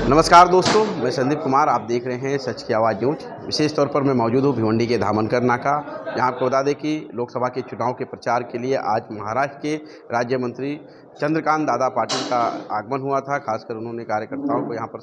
नमस्कार दोस्तों, मैं संदीप कुमार। आप देख रहे हैं सच की आवाज़ न्यूज। विशेष तौर पर मैं मौजूद हूँ भिवंडी के धामनकर नाका। यहाँ आपको बता दें कि लोकसभा के चुनाव के प्रचार के लिए आज महाराष्ट्र के राज्य मंत्री चंद्रकांत दादा पाटिल का आगमन हुआ था। खासकर उन्होंने कार्यकर्ताओं को यहाँ पर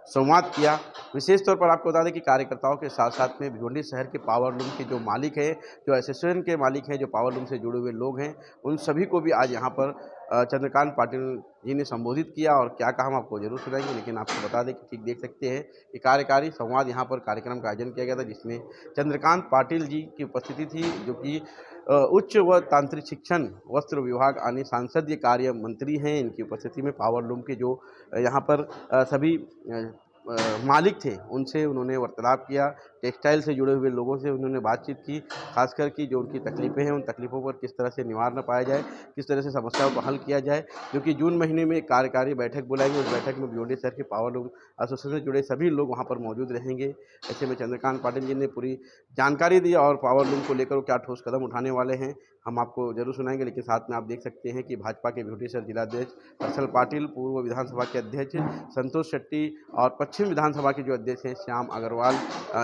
संवाद किया। विशेष तौर पर आपको बता दें कि कार्यकर्ताओं के साथ साथ में भिवंडी शहर के पावर लूम के जो मालिक हैं, जो एसोसिएशन के मालिक हैं, जो पावर लूम से जुड़े हुए लोग हैं, उन सभी को भी आज यहाँ पर चंद्रकांत पाटिल जी ने संबोधित किया। और क्या कहा हम आपको जरूर सुनाएंगे, लेकिन आपको बता दें कि ठीक देख सकते हैं कि कार्यकारी संवाद यहाँ पर कार्यक्रम का आयोजन किया गया था, जिसमें चंद्रकांत पाटिल जी की उपस्थिति थी, जो कि उच्च व तांत्रिक शिक्षण वस्त्र विभाग यानी सांसदीय कार्य मंत्री हैं। इनकी उपस्थिति में पावर लूम के जो यहाँ पर सभी मालिक थे, उनसे उन्होंने वार्तालाप किया। टेक्सटाइल से जुड़े हुए लोगों से उन्होंने बातचीत की। खासकर कि जो उनकी तकलीफ़ें हैं, उन तकलीफ़ों पर किस तरह से निवारण पाया जाए, किस तरह से समस्याओं को हल किया जाए, क्योंकि जून महीने में एक कार्यकारी बैठक बुलाएंगे। उस बैठक में भिवंडी शहर के पावर लूम एसोसिएशन से जुड़े सभी लोग वहाँ पर मौजूद रहेंगे। ऐसे में चंद्रकांत पाटिल जी ने पूरी जानकारी दी और पावर लूम को लेकर क्या ठोस कदम उठाने वाले हैं हम आपको जरूर सुनाएंगे। लेकिन साथ में आप देख सकते हैं कि भाजपा के भिवंडी शहर जिलाध्यक्ष हर्षल पाटिल, पूर्व विधानसभा के अध्यक्ष संतोष शेट्टी और पश्चिम विधानसभा के जो अध्यक्ष हैं श्याम अग्रवाल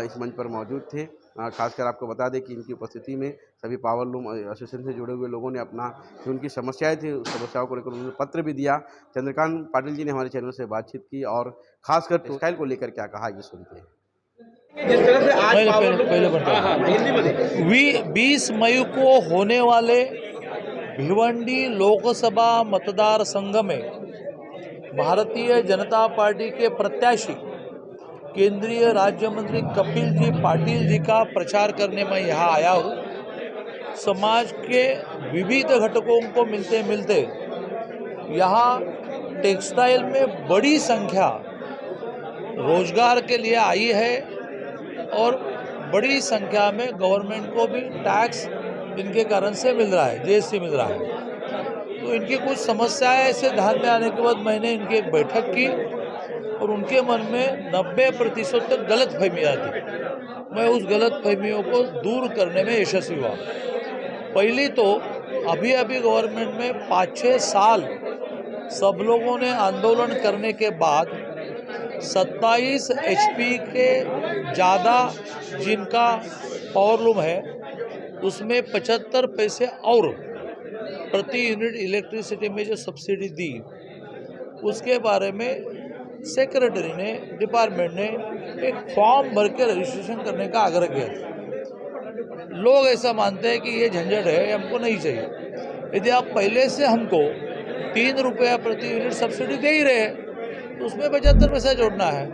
इस मंच पर मौजूद थे। खासकर आपको बता दें कि इनकी उपस्थिति में सभी पावर लूम एसोसिएशन से जुड़े हुए लोगों ने अपना जो उनकी समस्याएं थी, उस समस्याओं को लेकर उन्होंने पत्र भी दिया। चंद्रकांत पाटिल जी ने हमारे चैनल से बातचीत की और खासकर टेक्सटाइल को लेकर क्या कहा, ये सुनते हैं। जिस तरह से आज पहले 20 मई को होने वाले भिवंडी लोकसभा मतदार संघ में भारतीय जनता पार्टी के प्रत्याशी केंद्रीय राज्य मंत्री कपिल जी पाटिल जी का प्रचार करने में यहाँ आया हूँ। समाज के विविध घटकों को मिलते मिलते यहाँ टेक्सटाइल में बड़ी संख्या रोजगार के लिए आई है और बड़ी संख्या में गवर्नमेंट को भी टैक्स इनके कारण से मिल रहा है, जीएसटी मिल रहा है। तो इनकी कुछ समस्याएं ऐसे ध्यान में आने के बाद मैंने इनकी एक बैठक की और उनके मन में 90% तक गलत फहमियाँ थी। मैं उस गलत फहमियों को दूर करने में यशस्वी हुआ। पहली तो अभी गवर्नमेंट में 5-6 साल सब लोगों ने आंदोलन करने के बाद 27 HP के ज़्यादा जिनका पावर लूम है, उसमें 75 पैसे और प्रति यूनिट इलेक्ट्रिसिटी में जो सब्सिडी दी, उसके बारे में सेक्रेटरी ने, डिपार्टमेंट ने एक फॉर्म भर के रजिस्ट्रेशन करने का आग्रह किया। लोग ऐसा मानते हैं कि ये झंझट है, हमको नहीं चाहिए। यदि आप पहले से हमको 3 रुपया प्रति यूनिट सब्सिडी दे ही रहे हैं तो उसमें 75 पैसा जोड़ना है।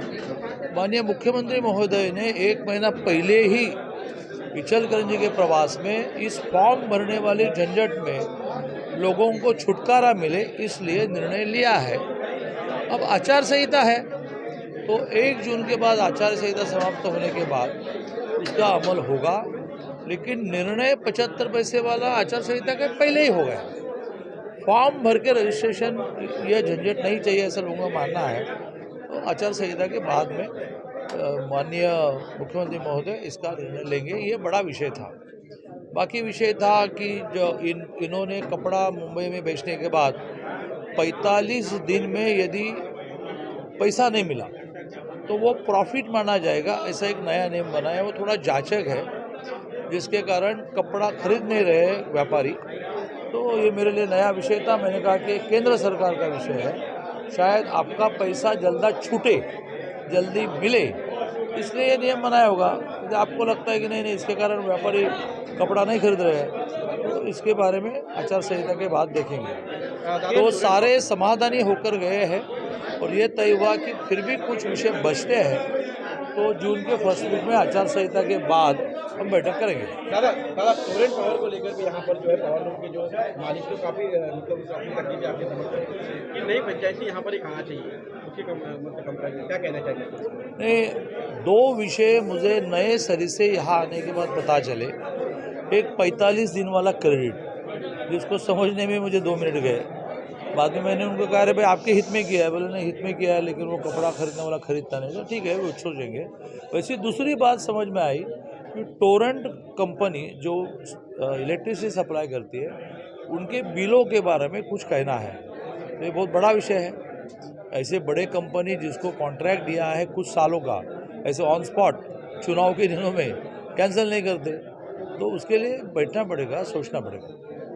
माननीय मुख्यमंत्री महोदय ने 1 महीना पहले ही इचलकरंजी के प्रवास में इस फॉर्म भरने वाली झंझट में लोगों को छुटकारा मिले, इसलिए निर्णय लिया है। अब आचार संहिता है तो 1 जून के बाद आचार संहिता समाप्त होने के बाद उसका अमल होगा, लेकिन निर्णय 75 पैसे वाला आचार संहिता के पहले ही हो गया। फॉर्म भर के रजिस्ट्रेशन यह झंझट नहीं चाहिए, ऐसा लोगों का मानना है। तो आचार संहिता के बाद में माननीय मुख्यमंत्री महोदय इसका निर्णय लेंगे। ये बड़ा विषय था। बाकी विषय था कि जो इन्होंने कपड़ा मुंबई में बेचने के बाद 45 दिन में यदि पैसा नहीं मिला तो वो प्रॉफिट माना जाएगा, ऐसा एक नया नियम बना है। वो थोड़ा जांचक है, जिसके कारण कपड़ा खरीद नहीं रहे व्यापारी। तो ये मेरे लिए नया विषय था। मैंने कहा कि केंद्र सरकार का विषय है, शायद आपका पैसा जल्दा छूटे, जल्दी मिले, इसलिए ये नियम बनाया होगा। यदि आपको लगता है कि नहीं इसके कारण व्यापारी कपड़ा नहीं खरीद रहे हैं तो इसके बारे में आचार संहिता के बाद देखेंगे। तो सारे समाधानी होकर गए हैं और ये तय हुआ कि फिर भी कुछ विषय बचते हैं तो जून के फर्स्ट वीक में आचार संहिता के बाद हम बैठक करेंगे। दादा टोरेंट पावर को लेकर भी यहाँ पर जो है पावर लूम के जो मालिक को काफ़ी मतलब अपनी तकलीफ आपके समझते हैं कि नई पंचायती यहाँ पर एक आना चाहिए, उसकी मतलब कंपनी क्या कहना चाहिए? नहीं, 2 विषय मुझे नए सरी से यहाँ आने के बाद पता चले। एक 45 दिन वाला क्रेडिट, जिसको समझने में मुझे 2 मिनट गए। बाद में मैंने उनको कहा, अरे भाई आपके हित में किया है। बोले नहीं, हित में किया है, लेकिन वो कपड़ा खरीदने वाला खरीदता नहीं। तो ठीक है, वो सोचेंगे। वैसे दूसरी बात समझ में आई कि टोरेंट कंपनी जो इलेक्ट्रिसिटी सप्लाई करती है, उनके बिलों के बारे में कुछ कहना है। तो ये बहुत बड़ा विषय है। ऐसे बड़े कंपनी जिसको कॉन्ट्रैक्ट दिया है कुछ सालों का, ऐसे ऑन स्पॉट चुनाव के दिनों में कैंसिल नहीं करते, तो उसके लिए बैठना पड़ेगा, सोचना पड़ेगा।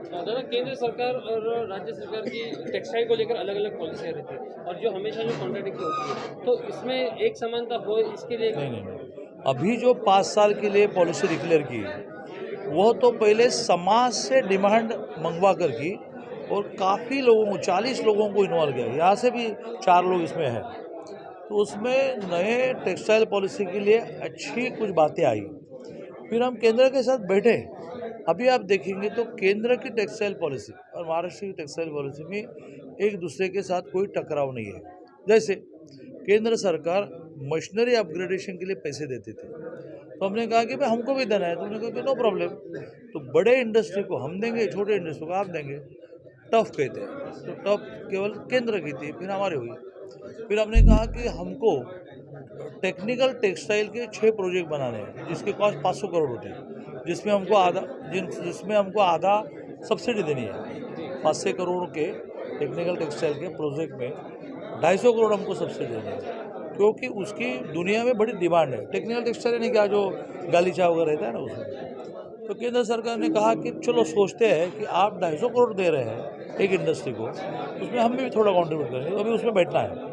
दादा, केंद्र सरकार और राज्य सरकार की टेक्सटाइल को लेकर अलग अलग पॉलिसियाँ रहती है और जो हमेशा जो कॉन्ट्राडिक्ट होती है, तो इसमें एक समानता हो इसके लिए नहीं। अभी जो 5 साल के लिए पॉलिसी डिक्लेयर की वो तो पहले समाज से डिमांड मंगवा कर की और काफ़ी लोगों को 40 लोगों को इन्वॉल्व किया, यहाँ से भी 4 लोग इसमें हैं, तो उसमें नए टेक्सटाइल पॉलिसी के लिए अच्छी कुछ बातें आई। फिर हम केंद्र के साथ बैठे। अभी आप देखेंगे तो केंद्र की टेक्सटाइल पॉलिसी और महाराष्ट्र की टेक्सटाइल पॉलिसी में एक दूसरे के साथ कोई टकराव नहीं है। जैसे केंद्र सरकार मशीनरी अपग्रेडेशन के लिए पैसे देती थी, तो हमने कहा कि भाई हमको भी देना है, तो हमने कहा कि नो प्रॉब्लम, तो बड़े इंडस्ट्री को हम देंगे, छोटे इंडस्ट्री को आप देंगे। टफ कहते हैं, तो टफ केवल केंद्र की थी, फिर हमारी हुई। फिर हमने कहा कि हमको टेक्निकल टेक्सटाइल के 6 प्रोजेक्ट बनाने हैं जिसके कॉस्ट 500 करोड़ होती है, जिसमें हमको आधा सब्सिडी देनी है। 500 करोड़ के टेक्निकल टेक्सटाइल के प्रोजेक्ट में 250 करोड़ हमको सब्सिडी देनी है, क्योंकि उसकी दुनिया में बड़ी डिमांड है। टेक्निकल टेक्सटाइल नहीं क्या जो गालीचा वगैरह रहता है ना उसमें। तो केंद्र सरकार ने कहा कि चलो सोचते हैं कि आप 250 करोड़ दे रहे हैं एक इंडस्ट्री को, उसमें हम भी थोड़ा कंट्रीब्यूट करेंगे, तो अभी उसमें बैठना है।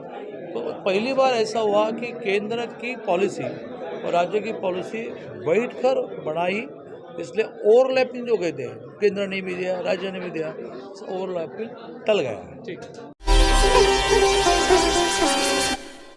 तो पहली बार ऐसा हुआ कि केंद्र की पॉलिसी और राज्य की पॉलिसी बैठकर बनाई, इसलिए ओवरलैपिंग जो कहते हैं, केंद्र ने भी दिया, राज्य ने भी दिया, ओवरलैपिंग टल गया है। ठीक।